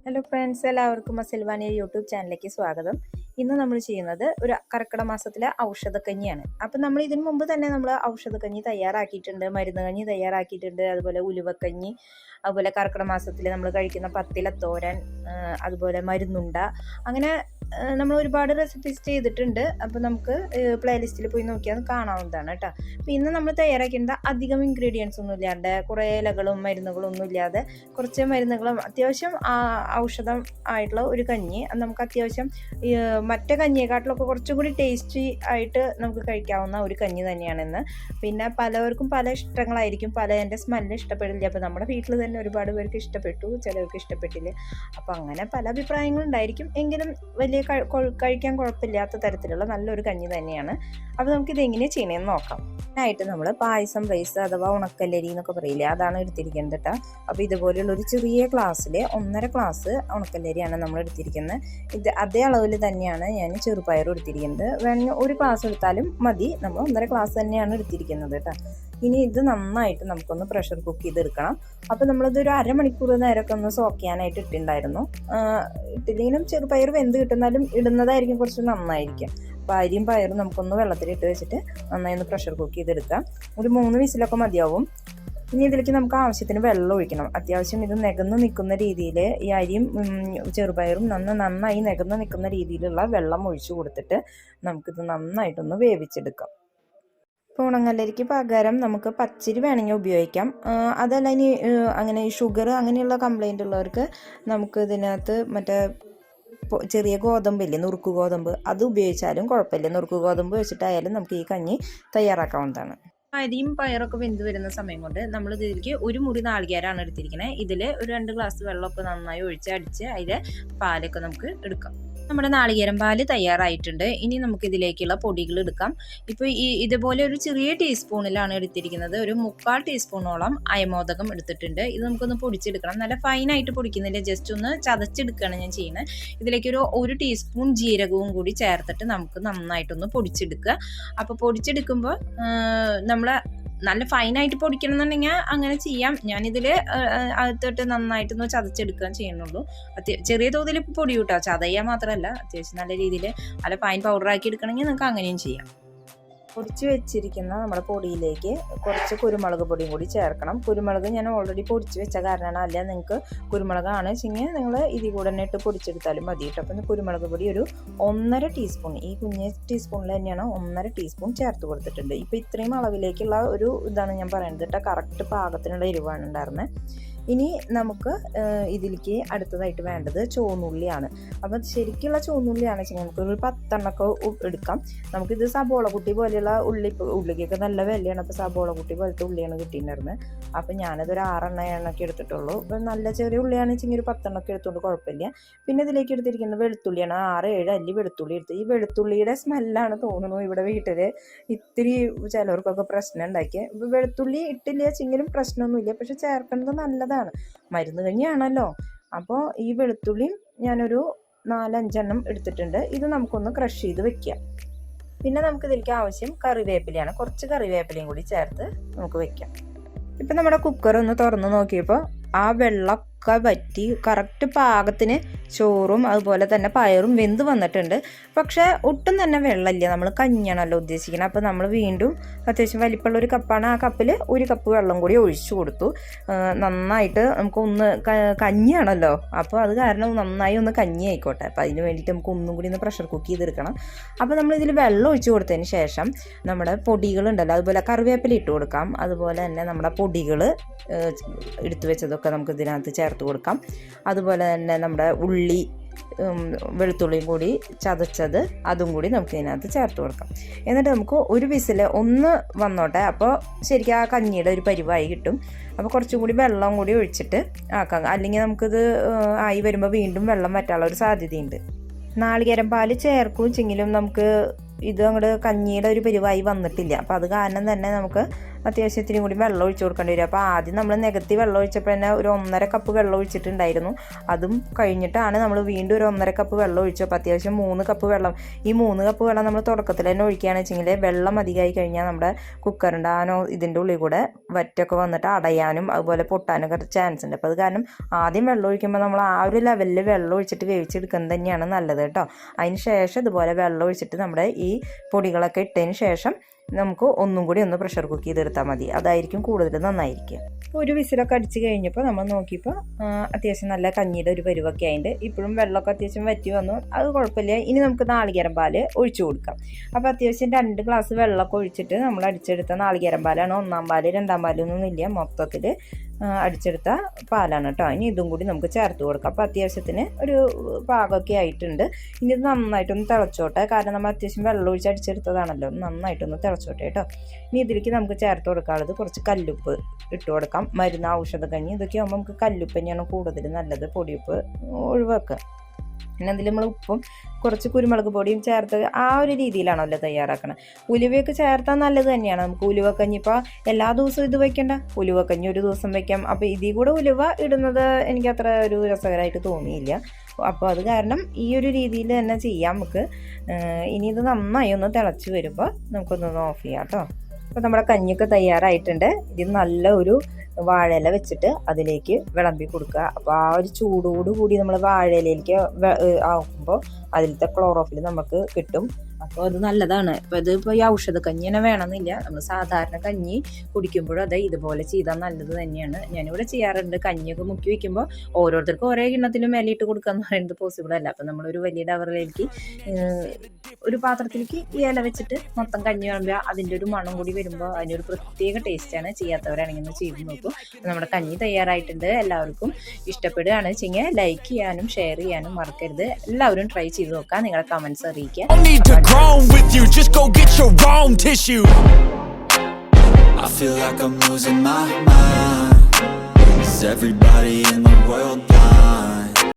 Hello friends, എല്ലാവർക്കും അസിൽവ YouTube ചാനലിലേക്ക് സ്വാഗതം. ഇന്ന് നമ്മൾ ചെയ്യുന്നത് ഒരു കർക്കിടക മാസത്തിലെ ഔഷധക്കഞ്ഞിയാണ്. അപ്പം നമ്മൾ ഇതിനു മുമ്പ് തന്നെ നമ്മൾ ഔഷധക്കഞ്ഞി തയ്യാറാക്കിയിട്ടുണ്ട്, മരുന്ന് കഞ്ഞി തയ്യാറാക്കിയിട്ടുണ്ട്, അതുപോലെ ഉലുവക്കഞ്ഞി, അതുപോലെ കർക്കിടക മാസത്തിൽ നമ്മൾ കഴിക്കുന്ന പത്തിലത്തോരൻ, അതുപോലെ മരുന്നുണ്ട, അങ്ങനെ നമ്മൾ ഒരുപാട് റെസിപ്പീസ് ചെയ്തിട്ടുണ്ട്. അപ്പോൾ നമുക്ക് പ്ലേലിസ്റ്റിൽ പോയി നോക്കിയാൽ കാണാവുന്നതാണ് കേട്ടോ. അപ്പോൾ ഇന്ന് നമ്മൾ തയ്യാറാക്കേണ്ട അധികം ഇൻഗ്രീഡിയൻസ് ഒന്നും ഇല്ലാണ്ട്, കുറേ ഇലകളും മരുന്നുകളും ഒന്നും ഇല്ലാതെ കുറച്ച് മരുന്നുകളും അത്യാവശ്യം ഔഷധം ആയിട്ടുള്ള ഒരു കഞ്ഞി. നമുക്ക് അത്യാവശ്യം മറ്റേ കഞ്ഞിയെക്കാട്ടിലൊക്കെ കുറച്ചും കൂടി ടേസ്റ്റി ആയിട്ട് നമുക്ക് കഴിക്കാവുന്ന ഒരു കഞ്ഞി തന്നെയാണിന്ന്. പിന്നെ പലവർക്കും പല ഇഷ്ടങ്ങളായിരിക്കും, എൻ്റെ സ്മെല്ല് ഇഷ്ടപ്പെടില്ല. അപ്പോൾ നമ്മുടെ വീട്ടിൽ തന്നെ ഒരുപാട് പേർക്ക് ഇഷ്ടപ്പെട്ടു, ചിലർക്ക് ഇഷ്ടപ്പെട്ടില്ല. അപ്പോൾ അങ്ങനെ പല അഭിപ്രായങ്ങളുണ്ടായിരിക്കും. എങ്കിലും വലിയ കഴിക്കാൻ കുഴപ്പമില്ലാത്ത തരത്തിലുള്ള നല്ലൊരു കഞ്ഞി തന്നെയാണ്. അപ്പോൾ നമുക്കിത് എങ്ങനെ ചെയ്യണമെന്ന് നോക്കാം. അതിനായിട്ട് നമ്മൾ പായസം റൈസ് അഥവാ ഉണക്കല്ലരി എന്നൊക്കെ പറയില്ലേ, അതാണ് എടുത്തിരിക്കുന്നത് കേട്ടോ. അപ്പോൾ ഇതുപോലെയുള്ള ഒരു ചെറിയ ഗ്ലാസ്സിൽ 1.5 ഗ്ലാസ് ഉണക്കല്ലരിയാണ് നമ്മൾ എടുത്തിരിക്കുന്നത്. ഇത് അതേ അളവിൽ തന്നെയാണ് ഞാൻ ചെറുപയറും എടുത്തിരിക്കുന്നത്. വേണമെങ്കിൽ ഒരു ഗ്ലാസ് എടുത്താലും മതി, നമ്മൾ 1.5 ഗ്ലാസ് തന്നെയാണ് എടുത്തിരിക്കുന്നത് കേട്ടോ. ഇനി ഇത് നന്നായിട്ട് നമുക്കൊന്ന് പ്രഷർ കുക്ക് ചെയ്തെടുക്കണം. അപ്പോൾ നമ്മളിതൊരു അരമണിക്കൂർ നേരമൊക്കെ ഒന്ന് സോക്ക് ചെയ്യാനായിട്ട് ഇട്ടിട്ടുണ്ടായിരുന്നു. ഇട്ടില്ലെങ്കിലും ചെറുപയർ വെന്ത് കിട്ടുന്നാലും ഇടുന്നതായിരിക്കും കുറച്ച് നന്നായിരിക്കും. അപ്പോൾ അരിയും പയറും നമുക്കൊന്ന് വെള്ളത്തിലിട്ട് വെച്ചിട്ട് നന്നായി ഒന്ന് പ്രഷർ കുക്ക് ചെയ്തെടുക്കാം. ഒരു 3 വിസിലൊക്കെ മതിയാവും. ഇനി ഇതിലേക്ക് നമുക്ക് ആവശ്യത്തിന് വെള്ളം ഒഴിക്കണം. അത്യാവശ്യം ഇത് നികന്ന് നിൽക്കുന്ന രീതിയിൽ ഈ അരിയും ചെറുപയറും നന്നായി നികന്ന് നിൽക്കുന്ന രീതിയിലുള്ള വെള്ളം ഒഴിച്ചു കൊടുത്തിട്ട് നമുക്കിത് നന്നായിട്ടൊന്ന് വേവിച്ചെടുക്കാം. ഇപ്പോൾ ഉണങ്ങല്ലരിക്ക് പകരം നമുക്ക് പച്ചരി വേണമെങ്കിൽ ഉപയോഗിക്കാം. അതല്ല ഇനി അങ്ങനെ ഷുഗർ അങ്ങനെയുള്ള കംപ്ലൈൻ്റ് ഉള്ളവർക്ക് നമുക്ക് ഇതിനകത്ത് മറ്റേ ചെറിയ ഗോതമ്പില്ലേ, നുറുക്ക് ഗോതമ്പ്, അത് ഉപയോഗിച്ചാലും കുഴപ്പമില്ല. നുറുക്ക് ഗോതമ്പ് വെച്ചിട്ടായാലും നമുക്ക് ഈ കഞ്ഞി തയ്യാറാക്കാവുന്നതാണ്. അരിയും പയറൊക്കെ വെന്ത് വരുന്ന സമയം കൊണ്ട് നമ്മൾ ഇതിലേക്ക് ഒരു മുറി നാളികേരമാണ് എടുത്തിരിക്കുന്നത്. ഇതിൽ ഒരു 2 ഗ്ലാസ് വെള്ളമൊക്കെ നന്നായി അടിച്ച് അതിൽ പാലൊക്കെ നമുക്ക് എടുക്കാം. നമ്മുടെ നാളികേരം പാല് തയ്യാറായിട്ടുണ്ട്. ഇനി നമുക്ക് ഇതിലേക്കുള്ള പൊടികൾ എടുക്കാം. ഇപ്പോൾ ഇതുപോലെ ഒരു ചെറിയ ടീസ്പൂണിലാണ് എടുത്തിരിക്കുന്നത്. ഒരു 3/4 ടീസ്പൂണോളം അയമോദകം എടുത്തിട്ടുണ്ട്. ഇത് നമുക്കൊന്ന് പൊടിച്ചെടുക്കണം. നല്ല ഫൈനായിട്ട് പൊടിക്കുന്നില്ല, ജസ്റ്റ് ഒന്ന് ചതച്ചെടുക്കുകയാണ് ഞാൻ ചെയ്യുന്നത്. ഇതിലേക്ക് ഒരു ടീസ്പൂൺ ജീരകവും കൂടി ചേർത്തിട്ട് നമുക്ക് നന്നായിട്ടൊന്ന് പൊടിച്ചെടുക്കുക. അപ്പോൾ പൊടിച്ചെടുക്കുമ്പോൾ നമ്മൾ നല്ല ഫൈനായിട്ട് പൊടിക്കണം എന്നുണ്ടെങ്കിൽ അങ്ങനെ ചെയ്യാം. ഞാനിതിൽ അകത്തോട്ട് നന്നായിട്ടൊന്ന് ചതച്ചെടുക്കാൻ ചെയ്യുന്നുള്ളൂ. ചെറിയ തോതിൽ പൊടി കൂട്ടോ, ചതയ്യാൻ മാത്രമല്ല, അത്യാവശ്യം നല്ല രീതിയിൽ നല്ല ഫൈൻ പൗഡറാക്കി എടുക്കണമെങ്കിൽ നിങ്ങൾക്ക് അങ്ങനെയും ചെയ്യാം. പൊടിച്ച് വെച്ചിരിക്കുന്ന നമ്മുടെ പൊടിയിലേക്ക് കുറച്ച് കുരുമുളക് പൊടിയും കൂടി ചേർക്കണം. കുരുമുളക് ഞാൻ ഓൾറെഡി പൊടിച്ച് വെച്ച കാരണമാണ്. അല്ല നിങ്ങൾക്ക് കുരുമുളകാണ് വെച്ചെങ്കിൽ നിങ്ങൾ ഇതിൽ കൂടെ തന്നെ ഇട്ട് പൊടിച്ചെടുത്താലും മതി കേട്ടോ. അപ്പം കുരുമുളക് പൊടി ഒരു 1.5 ടീസ്പൂൺ, ഈ കുഞ്ഞ് ടീസ്പൂണിൽ തന്നെയാണ് 1.5 ടീസ്പൂൺ ചേർത്ത് കൊടുത്തിട്ടുണ്ട്. ഇപ്പോൾ ഇത്രയും അളവിലേക്കുള്ള ഒരു ഇതാണ് ഞാൻ പറയുന്നത് കേട്ടോ. കറക്റ്റ് പാകത്തിനുള്ള എരിവാണ് ഉണ്ടായിരുന്നത്. ഇനി നമുക്ക് ഇതിലേക്ക് അടുത്തതായിട്ട് വേണ്ടത് ചുവന്നുള്ളിയാണ്. അപ്പം ശരിക്കുള്ള ചുവന്നുള്ളിയാണ് വെച്ചാൽ നമുക്കൊരു 10 എണ്ണമൊക്കെ എടുക്കാം. നമുക്കിത് സബോള കുട്ടി പോലെയുള്ള ഉള്ളിക്കൊക്കെ നല്ല വിലയാണ്. അപ്പോൾ സബോള കുട്ടി പോലത്തെ ഉള്ളിയാണ് കിട്ടിയിട്ടുണ്ടായിരുന്നത്. അപ്പം ഞാനതൊരു 6 എണ്ണമൊക്കെ എടുത്തിട്ടുള്ളൂ. അപ്പം നല്ല ചെറിയ ഉള്ളിയാണ് വെച്ചെങ്കിൽ ഒരു 10 എണ്ണമൊക്കെ എടുത്തുകൊണ്ട് കുഴപ്പമില്ല. പിന്നെ ഇതിലേക്ക് എടുത്തിരിക്കുന്നത് വെളുത്തുള്ളിയാണ്. 6-7 അല്ലി വെളുത്തുള്ളി എടുത്ത്. ഈ വെളുത്തുള്ളിയുടെ സ്മെല്ലാണ് തോന്നുന്നു ഇവിടെ വീട്ടിൽ ഇത്തിരി ചിലവർക്കൊക്കെ പ്രശ്നം ഉണ്ടാക്കിയത്. ഇപ്പോൾ വെളുത്തുള്ളി ഇട്ടില്ല വെച്ചെങ്കിലും പ്രശ്നമൊന്നുമില്ല, പക്ഷെ ചേർക്കുന്നത് നല്ലതാണ്, മരുന്ന് കഞ്ഞിയാണല്ലോ. അപ്പോൾ ഈ വെളുത്തുള്ളിയും ഞാനൊരു 4-5 എണ്ണം എടുത്തിട്ടുണ്ട്. ഇത് നമുക്കൊന്ന് ക്രഷ് ചെയ്ത് വെക്കാം. പിന്നെ നമുക്ക് ഇതിലേക്ക് ആവശ്യം കറിവേപ്പിലയാണ്. കുറച്ച് കറിവേപ്പിലയും കൂടി ചേർത്ത് നമുക്ക് വെക്കാം. ഇപ്പം നമ്മുടെ കുക്കർ ഒന്ന് തുറന്ന് നോക്കിയപ്പോൾ ആ വെള്ളമൊക്കെ വറ്റി കറക്റ്റ് പാകത്തിന് ചോറും അതുപോലെ തന്നെ പയറും വെന്ത് വന്നിട്ടുണ്ട്. പക്ഷേ ഒട്ടും തന്നെ വെള്ളമില്ല. നമ്മൾ കഞ്ഞിയാണല്ലോ ഉദ്ദേശിക്കുന്നത്. അപ്പോൾ നമ്മൾ വീണ്ടും അത്യാവശ്യം വലിപ്പമുള്ള ഒരു കപ്പാണ്, ആ കപ്പിൽ 1 കപ്പ് വെള്ളം കൂടി ഒഴിച്ചു കൊടുത്തു. നന്നായിട്ട് നമുക്കൊന്ന് കഞ്ഞിയാണല്ലോ, അപ്പോൾ അത് കാരണം നന്നായി ഒന്ന് കഞ്ഞി ആയിക്കോട്ടെ. അപ്പോൾ അതിന് വേണ്ടിയിട്ട് നമുക്ക് ഒന്നും കൂടി ഒന്ന് പ്രഷർ കുക്ക് ചെയ്തെടുക്കണം. അപ്പോൾ നമ്മളിതിൽ വെള്ളം ഒഴിച്ചു കൊടുത്തതിന് ശേഷം നമ്മുടെ പൊടികളുണ്ടല്ലോ, അതുപോലെ കറിവേപ്പില ഇട്ട് കൊടുക്കാം. അതുപോലെ തന്നെ നമ്മുടെ പൊടികൾ എടുത്തു വെച്ചതൊക്കെ നമുക്ക് ഇതിനകത്ത് ചേർത്ത് കൊടുക്കാം. അതുപോലെ തന്നെ നമ്മുടെ ഉള്ളി വെളുത്തുള്ളിയും കൂടി ചതച്ചത് അതും കൂടി നമുക്ക് ഇതിനകത്ത് ചേർത്ത് കൊടുക്കാം. എന്നിട്ട് നമുക്ക് ഒരു വിസിൽ ഒന്ന് വന്നോട്ടെ. അപ്പോൾ ശരിക്കും ആ കഞ്ഞിയുടെ ഒരു പരിവായി കിട്ടും. അപ്പോൾ കുറച്ചും കൂടി വെള്ളം കൂടി ഒഴിച്ചിട്ട് ആക്കാം, അല്ലെങ്കിൽ നമുക്കിത് ആയി വരുമ്പോൾ വീണ്ടും വെള്ളം വറ്റാനുള്ള ഒരു സാധ്യതയുണ്ട്. നാളികേരം പാല് ചേർക്കും ചെങ്കിലും നമുക്ക് ഇത് അങ്ങോട്ട് കഞ്ഞിയുടെ ഒരു പരിവായി വന്നിട്ടില്ല. അപ്പോൾ അത് കാരണം തന്നെ നമുക്ക് അത്യാവശ്യത്തിന് കൂടി വെള്ളം ഒഴിച്ച് കൊടുക്കേണ്ടി വരും. അപ്പോൾ ആദ്യം നമ്മൾ നികത്തി വെള്ളം ഒഴിച്ചപ്പോൾ തന്നെ ഒരു 1.5 കപ്പ് വെള്ളം ഒഴിച്ചിട്ടുണ്ടായിരുന്നു. അതും കഴിഞ്ഞിട്ടാണ് നമ്മൾ വീണ്ടും ഒരു 1.5 കപ്പ് വെള്ളം ഒഴിച്ചു. അപ്പോൾ അത്യാവശ്യം 3 കപ്പ് വെള്ളം. ഈ 3 കപ്പ് വെള്ളം നമ്മൾ തുടക്കത്തിൽ തന്നെ ഒഴിക്കുകയാണെന്ന് വെച്ചെങ്കിൽ വെള്ളം അധികമായി കഴിഞ്ഞാൽ നമ്മുടെ കുക്കറിൻ്റെ ഇതിൻ്റെ ഉള്ളിൽ കൂടെ വറ്റൊക്കെ വന്നിട്ട് അടയാനും അതുപോലെ പൊട്ടാനൊക്കെ ചാൻസ് ഉണ്ട്. അപ്പോൾ അത് കാരണം ആദ്യം വെള്ളം ഒഴിക്കുമ്പോൾ നമ്മൾ ആ ഒരു ലെവലിൽ വെള്ളം ഒഴിച്ചിട്ട് വേവിച്ചെടുക്കുന്നത് തന്നെയാണ് നല്ലത് കേട്ടോ. അതിന് ശേഷം ഇതുപോലെ വെള്ളം ഒഴിച്ചിട്ട് നമ്മുടെ ഈ പൊടികളൊക്കെ ഇട്ടതിന് ശേഷം നമുക്ക് ഒന്നും കൂടി ഒന്ന് പ്രഷർ കുക്ക് ചെയ്തെടുത്താൽ മതി. അതായിരിക്കും കൂടുതൽ നന്നായിരിക്കും. ഒരു വിസിലൊക്കെ അടിച്ച് കഴിഞ്ഞപ്പോൾ നമ്മൾ നോക്കിയപ്പോൾ അത്യാവശ്യം നല്ല കഞ്ഞിയുടെ ഒരു പരുവൊക്കെ ആയിട്ട് ഇപ്പോഴും വെള്ളമൊക്കെ അത്യാവശ്യം വറ്റി വന്നു. അത് കുഴപ്പമില്ല. ഇനി നമുക്ക് നാളികേരം പാൽ ഒഴിച്ചു കൊടുക്കാം. അപ്പോൾ അത്യാവശ്യം 2 ഗ്ലാസ് വെള്ളമൊക്കെ ഒഴിച്ചിട്ട് നമ്മൾ അടിച്ചെടുത്ത നാളികേരം പാലാണ്. 1-ാം പാല് 2-ാം പാലൊന്നുമില്ല, മൊത്തത്തിൽ അടിച്ചെടുത്ത പാലാണ് കേട്ടോ. ഇനി ഇതും കൂടി നമുക്ക് ചേർത്ത് കൊടുക്കാം. അപ്പോൾ അത്യാവശ്യത്തിന് ഒരു പാകമൊക്കെ ആയിട്ടുണ്ട്. ഇനി ഇത് നന്നായിട്ടൊന്ന് തിളച്ചോട്ടെ. കാരണം നമ്മൾ അത്യാവശ്യം വെള്ളം ഒഴിച്ച് അടിച്ചെടുത്തതാണല്ലോ. നന്നായിട്ടൊന്ന് തിളച്ചോട്ടെ കേട്ടോ. ഇനി ഇതിലേക്ക് നമുക്ക് ചേർത്ത് കൊടുക്കാനുള്ളത് കുറച്ച് കല്ലുപ്പ് ഇട്ട് കൊടുക്കാം. മരുന്ന്, ഔഷധക്കഞ്ഞി ഇതൊക്കെ ആകുമ്പോൾ നമുക്ക് കല്ലുപ്പ് തന്നെയാണ് കൂടുതൽ നല്ലത്. പൊടിയുപ്പ് ഒഴിവാക്കുക. പിന്നെ അതിൽ നമ്മൾ ഉപ്പും കുറച്ച് കുരുമുളക് പൊടിയും ചേർത്ത് ആ ഒരു രീതിയിലാണല്ലോ തയ്യാറാക്കണം. ഉലുവയൊക്കെ ചേർത്താൽ നല്ലത് തന്നെയാണ്. നമുക്ക് ഉലുവക്കഞ്ഞി ഇപ്പോൾ എല്ലാ ദിവസവും ഇത് വയ്ക്കേണ്ട, ഉലുവക്കഞ്ഞി ഒരു ദിവസം വയ്ക്കാം. അപ്പോൾ ഇതിൽ കൂടെ ഉലുവ ഇടുന്നത് എനിക്ക് അത്ര ഒരു രസകരമായിട്ട് തോന്നിയില്ല. അപ്പോൾ അത് കാരണം ഈ ഒരു രീതിയിൽ തന്നെ ചെയ്യാം നമുക്ക്. ഇനി ഇത് നന്നായി ഒന്ന് തിളച്ച് വരുമ്പോൾ നമുക്കൊന്ന് ഓഫ് ചെയ്യാം കേട്ടോ. അപ്പോൾ നമ്മുടെ കഞ്ഞിയൊക്കെ തയ്യാറായിട്ടുണ്ട്. ഇത് നല്ല ഒരു വാഴയില വെച്ചിട്ട് അതിലേക്ക് വിളമ്പി കൊടുക്കുക. അപ്പോൾ ആ ഒരു ചൂടോടുകൂടി നമ്മൾ വാഴയിലേക്ക് ആക്കുമ്പോൾ അതിലത്തെ ക്ലോറോഫിൽ നമുക്ക് കിട്ടും. അപ്പോൾ അത് നല്ലതാണ്. ഇപ്പോൾ ഇതിപ്പോൾ ഈ ഔഷധക്കഞ്ഞി തന്നെ വേണമെന്നില്ല. നമ്മൾ സാധാരണ കഞ്ഞി കുടിക്കുമ്പോഴും അത് ഇതുപോലെ ചെയ്താൽ നല്ലത് തന്നെയാണ്. ഞാനിവിടെ ചെയ്യാറുണ്ട്. കഞ്ഞിയൊക്കെ മുക്കി വയ്ക്കുമ്പോൾ ഓരോരുത്തർക്കും ഓരോ കിണ്ണത്തിലും മേലിട്ട് കൊടുക്കുക എന്ന് പറയുന്നത് പോസിബിൾ അല്ല. അപ്പോൾ നമ്മളൊരു വലിയ ഡവറിലേക്ക് ഒരു പാത്രത്തിലേക്ക് ഈ ഇല വെച്ചിട്ട് മൊത്തം കഞ്ഞി വിളമ്പുക. അതിൻ്റെ ഒരു മണം കൂടി വരുമ്പോൾ അതിനൊരു പ്രത്യേക ടേസ്റ്റാണ്. ചെയ്യാത്തവരാണെങ്കിൽ ഒന്ന് ചെയ്ത് നോക്കും. നമ്മുടെ കഞ്ഞി തയ്യാറായിട്ടുണ്ട്. എല്ലാവർക്കും ഇഷ്ടപ്പെടുകയാണ് വെച്ചെങ്കിൽ ലൈക്ക് ചെയ്യാനും ഷെയർ ചെയ്യാനും മറക്കരുത്. എല്ലാവരും ട്രൈ ചെയ്ത് നോക്കുക. നിങ്ങളുടെ കമൻസ് അറിയിക്കുക. Grown with you, just go get your own tissue. I feel like I'm losing my mind. Is everybody in the world blind?